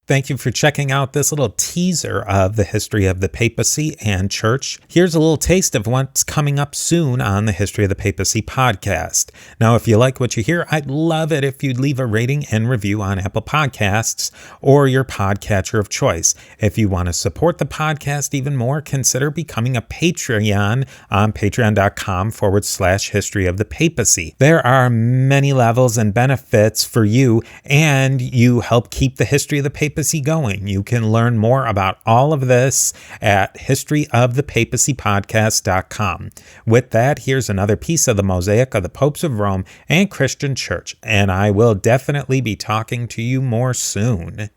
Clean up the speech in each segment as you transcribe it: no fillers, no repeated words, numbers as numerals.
Thank you for checking out this little teaser of the history of the papacy and church. Here's a little taste of what's coming up soon on the History of the Papacy podcast. Now, if you like what you hear, I'd love it if you'd leave a rating and review on Apple Podcasts or your podcatcher of choice. If you want to support the podcast even more, consider becoming a Patreon on patreon.com/history of the papacy. There are many levels and benefits for you, and you help keep the history of the papacy going. You can learn more about all of this at historyofthepapacypodcast.com. With that, here's another piece of the mosaic of the popes of Rome and Christian church, and I will definitely be talking to you more soon.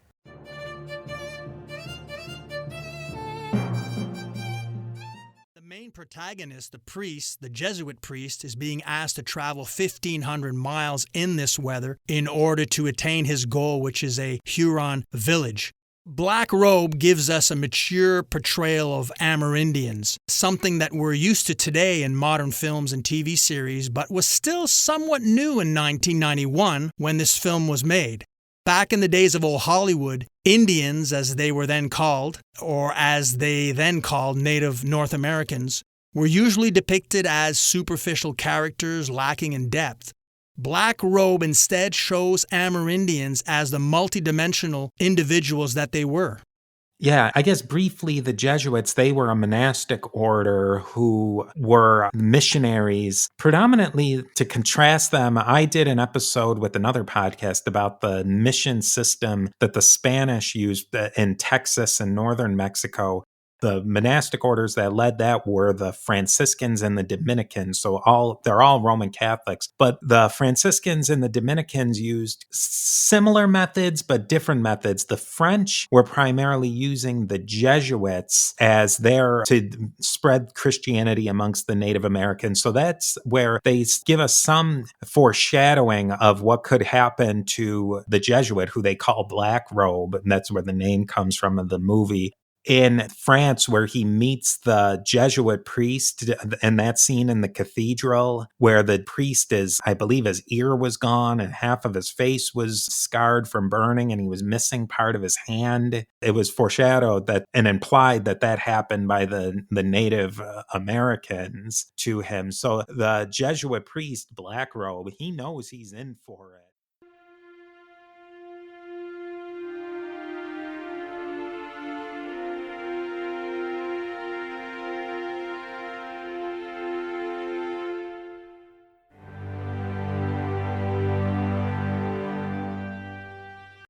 Protagonist, the priest, the Jesuit priest, is being asked to travel 1,500 miles in this weather in order to attain his goal, which is a Huron village. Black Robe gives us a mature portrayal of Amerindians, something that we're used to today in modern films and TV series, but was still somewhat new in 1991 when this film was made. Back in the days of old Hollywood, Indians, as they were then called, or as they then called Native North Americans, were usually depicted as superficial characters lacking in depth. Black Robe instead shows Amerindians as the multidimensional individuals that they were. Yeah, I guess briefly, the Jesuits, they were a monastic order who were missionaries. Predominantly, to contrast them, I did an episode with another podcast about the mission system that the Spanish used in Texas and northern Mexico. The monastic orders that led that were the Franciscans and the Dominicans. So they're all Roman Catholics. But the Franciscans and the Dominicans used similar methods, but different methods. The French were primarily using the Jesuits as to spread Christianity amongst the Native Americans. So that's where they give us some foreshadowing of what could happen to the Jesuit, who they call Black Robe. And that's where the name comes from of the movie. In France, where he meets the Jesuit priest, and that scene in the cathedral where the priest I believe his ear was gone and half of his face was scarred from burning and he was missing part of his hand. It was foreshadowed and implied that happened by the Native Americans to him. So the Jesuit priest, Black Robe, he knows he's in for it.